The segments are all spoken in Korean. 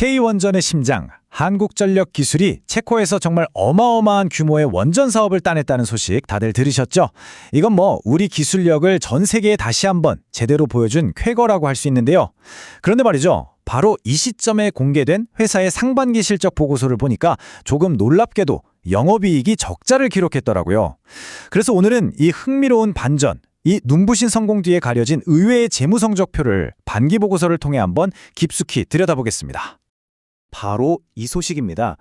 K원전의 심장, 한국전력 기술이 체코에서 정말 어마어마한 규모의 원전 사업을 따냈다는 소식 다들 들으셨죠? 이건 우리 기술력을 전 세계에 다시 한번 제대로 보여준 쾌거라고 할 수 있는데요. 그런데 말이죠. 바로 이 시점에 공개된 회사의 상반기 실적 보고서를 보니까 조금 놀랍게도 영업이익이 적자를 기록했더라고요. 그래서 오늘은 이 흥미로운 반전, 이 눈부신 성공 뒤에 가려진 의외의 재무 성적표를 반기 보고서를 통해 한번 깊숙이 들여다보겠습니다. 바로 이 소식입니다.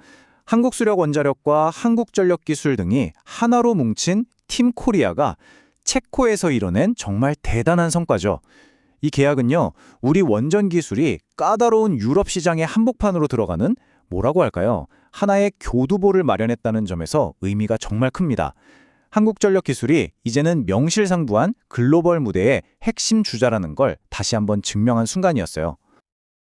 한국수력원자력과 한국전력기술 등이 하나로 뭉친 팀코리아가 체코에서 이뤄낸 정말 대단한 성과죠. 이 계약은요, 우리 원전 기술이 까다로운 유럽 시장의 한복판으로 들어가는 뭐라고 할까요? 하나의 교두보를 마련했다는 점에서 의미가 정말 큽니다. 한국전력 기술이 이제는 명실상부한 글로벌 무대의 핵심 주자라는 걸 다시 한번 증명한 순간이었어요.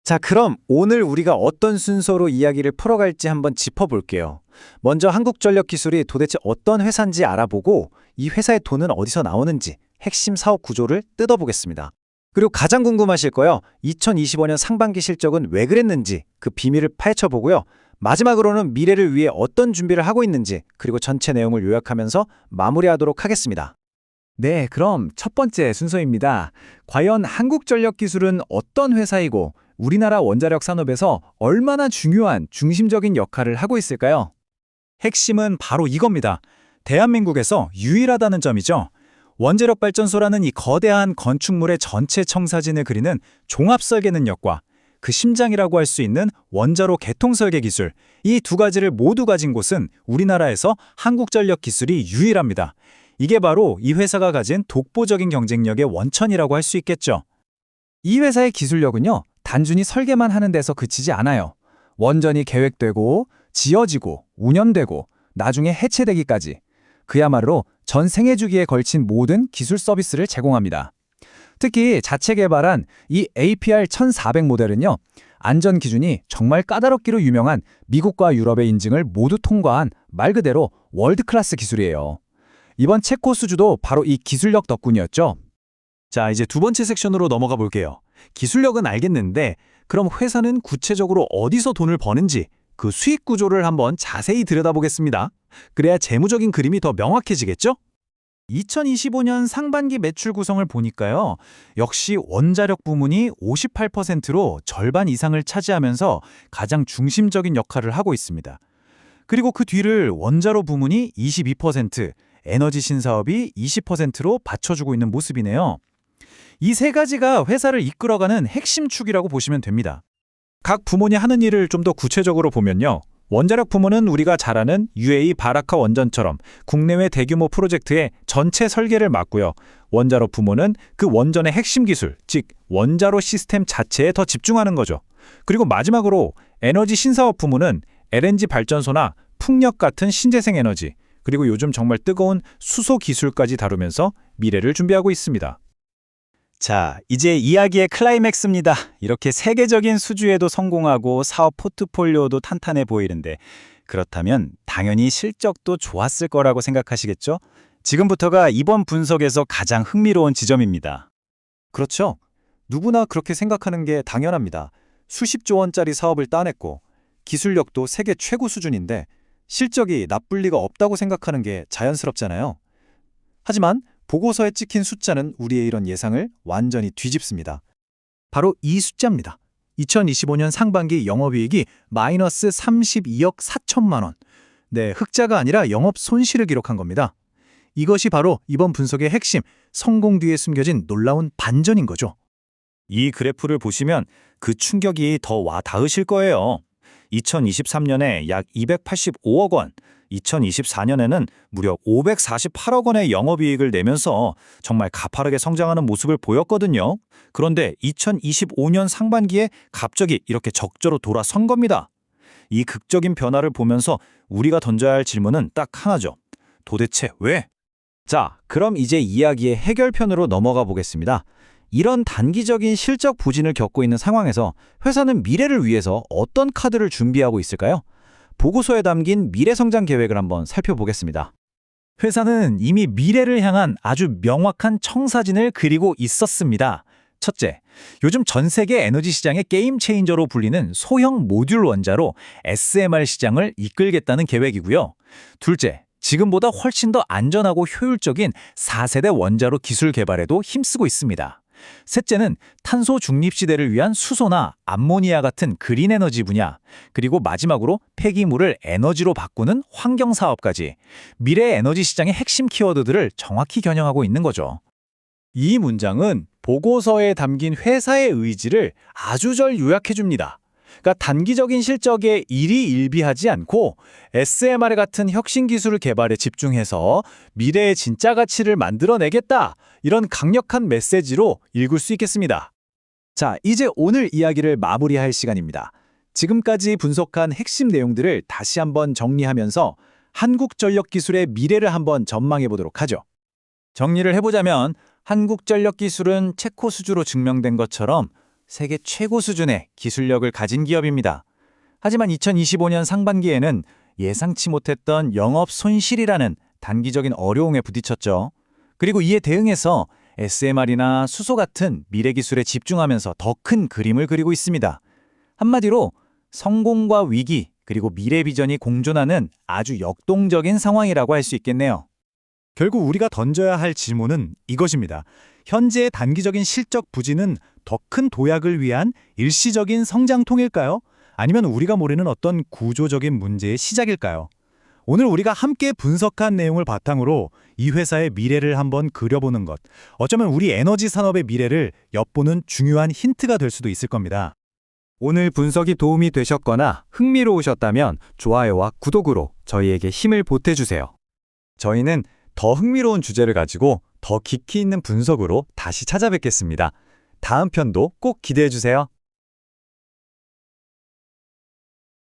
자, 그럼 오늘 우리가 어떤 순서로 이야기를 풀어갈지 한번 짚어볼게요. 먼저 한국전력 기술이 도대체 어떤 회사인지 알아보고 이 회사의 돈은 어디서 나오는지 핵심 사업 구조를 뜯어보겠습니다. 그리고 가장 궁금하실 거요. 2025년 상반기 실적은 왜 그랬는지 그 비밀을 파헤쳐보고요. 마지막으로는 미래를 위해 어떤 준비를 하고 있는지 그리고 전체 내용을 요약하면서 마무리하도록 하겠습니다. 네, 그럼 첫 번째 순서입니다. 과연 한국전력기술은 어떤 회사이고 우리나라 원자력 산업에서 얼마나 중요한 중심적인 역할을 하고 있을까요? 핵심은 바로 이겁니다. 대한민국에서 유일하다는 점이죠. 원자력 발전소라는 이 거대한 건축물의 전체 청사진을 그리는 종합설계 능력과 그 심장이라고 할 수 있는 원자로 개통설계 기술, 이 두 가지를 모두 가진 곳은 우리나라에서 한국전력 기술이 유일합니다. 이게 바로 이 회사가 가진 독보적인 경쟁력의 원천이라고 할 수 있겠죠. 이 회사의 기술력은요, 단순히 설계만 하는 데서 그치지 않아요. 원전이 계획되고, 지어지고, 운영되고, 나중에 해체되기까지 그야말로 전 생애 주기에 걸친 모든 기술 서비스를 제공합니다. 특히 자체 개발한 이 APR-1400 모델은요, 안전 기준이 정말 까다롭기로 유명한 미국과 유럽의 인증을 모두 통과한 말 그대로 월드 클래스 기술이에요. 이번 체코 수주도 바로 이 기술력 덕분이었죠. 자, 이제 두 번째 섹션으로 넘어가 볼게요. 기술력은 알겠는데 그럼 회사는 구체적으로 어디서 돈을 버는지 그 수익 구조를 한번 자세히 들여다보겠습니다. 그래야 재무적인 그림이 더 명확해지겠죠? 2025년 상반기 매출 구성을 보니까요. 역시 원자력 부문이 58%로 절반 이상을 차지하면서 가장 중심적인 역할을 하고 있습니다. 그리고 그 뒤를 원자로 부문이 22%, 에너지 신사업이 20%로 받쳐주고 있는 모습이네요. 이 세 가지가 회사를 이끌어가는 핵심 축이라고 보시면 됩니다. 각 부문이 하는 일을 좀 더 구체적으로 보면요. 원자력 부문은 우리가 잘 아는 UAE 바라카 원전처럼 국내외 대규모 프로젝트의 전체 설계를 맡고요. 원자로 부문은 그 원전의 핵심 기술, 즉 원자로 시스템 자체에 더 집중하는 거죠. 그리고 마지막으로 에너지 신사업 부문은 LNG 발전소나 풍력 같은 신재생 에너지, 그리고 요즘 정말 뜨거운 수소 기술까지 다루면서 미래를 준비하고 있습니다. 자, 이제 이야기의 클라이맥스입니다. 이렇게 세계적인 수주에도 성공하고 사업 포트폴리오도 탄탄해 보이는데 그렇다면 당연히 실적도 좋았을 거라고 생각하시겠죠? 지금부터가 이번 분석에서 가장 흥미로운 지점입니다. 그렇죠. 누구나 그렇게 생각하는 게 당연합니다. 수십조 원짜리 사업을 따냈고 기술력도 세계 최고 수준인데 실적이 나쁠 리가 없다고 생각하는 게 자연스럽잖아요. 하지만 보고서에 찍힌 숫자는 우리의 이런 예상을 완전히 뒤집습니다. 바로 이 숫자입니다. 2025년 상반기 영업이익이 마이너스 32억 4천만 원. 네, 흑자가 아니라 영업 손실을 기록한 겁니다. 이것이 바로 이번 분석의 핵심, 성공 뒤에 숨겨진 놀라운 반전인 거죠. 이 그래프를 보시면 그 충격이 더 와 닿으실 거예요. 2023년에 약 285억 원, 2024년에는 무려 548억 원의 영업이익을 내면서 정말 가파르게 성장하는 모습을 보였거든요. 그런데 2025년 상반기에 갑자기 이렇게 적자로 돌아선 겁니다. 이 극적인 변화를 보면서 우리가 던져야 할 질문은 딱 하나죠. 도대체 왜? 자, 그럼 이제 이야기의 해결편으로 넘어가 보겠습니다. 이런 단기적인 실적 부진을 겪고 있는 상황에서 회사는 미래를 위해서 어떤 카드를 준비하고 있을까요? 보고서에 담긴 미래 성장 계획을 한번 살펴보겠습니다. 회사는 이미 미래를 향한 아주 명확한 청사진을 그리고 있었습니다. 첫째, 요즘 전 세계 에너지 시장의 게임 체인저로 불리는 소형 모듈 원자로 SMR 시장을 이끌겠다는 계획이고요. 둘째, 지금보다 훨씬 더 안전하고 효율적인 4세대 원자로 기술 개발에도 힘쓰고 있습니다. 셋째는 탄소 중립 시대를 위한 수소나 암모니아 같은 그린 에너지 분야, 그리고 마지막으로 폐기물을 에너지로 바꾸는 환경 사업까지 미래 에너지 시장의 핵심 키워드들을 정확히 겨냥하고 있는 거죠. 이 문장은 보고서에 담긴 회사의 의지를 아주 잘 요약해 줍니다. 그러니까 단기적인 실적에 일희일비하지 않고 SMR 같은 혁신 기술 개발에 집중해서 미래의 진짜 가치를 만들어내겠다. 이런 강력한 메시지로 읽을 수 있겠습니다. 자, 이제 오늘 이야기를 마무리할 시간입니다. 지금까지 분석한 핵심 내용들을 다시 한번 정리하면서 한국전력기술의 미래를 한번 전망해 보도록 하죠. 정리를 해보자면 한국전력기술은 체코 수주로 증명된 것처럼 세계 최고 수준의 기술력을 가진 기업입니다. 하지만 2025년 상반기에는 예상치 못했던 영업 손실이라는 단기적인 어려움에 부딪혔죠. 그리고 이에 대응해서 SMR이나 수소 같은 미래 기술에 집중하면서 더 큰 그림을 그리고 있습니다. 한마디로 성공과 위기 그리고 미래 비전이 공존하는 아주 역동적인 상황이라고 할 수 있겠네요. 결국 우리가 던져야 할 질문은 이것입니다. 현재의 단기적인 실적 부진은 더 큰 도약을 위한 일시적인 성장통일까요? 아니면 우리가 모르는 어떤 구조적인 문제의 시작일까요? 오늘 우리가 함께 분석한 내용을 바탕으로 이 회사의 미래를 한번 그려보는 것, 어쩌면 우리 에너지 산업의 미래를 엿보는 중요한 힌트가 될 수도 있을 겁니다. 오늘 분석이 도움이 되셨거나 흥미로우셨다면 좋아요와 구독으로 저희에게 힘을 보태주세요. 저희는 더 흥미로운 주제를 가지고 더 깊이 있는 분석으로 다시 찾아뵙겠습니다. 다음 편도 꼭 기대해 주세요.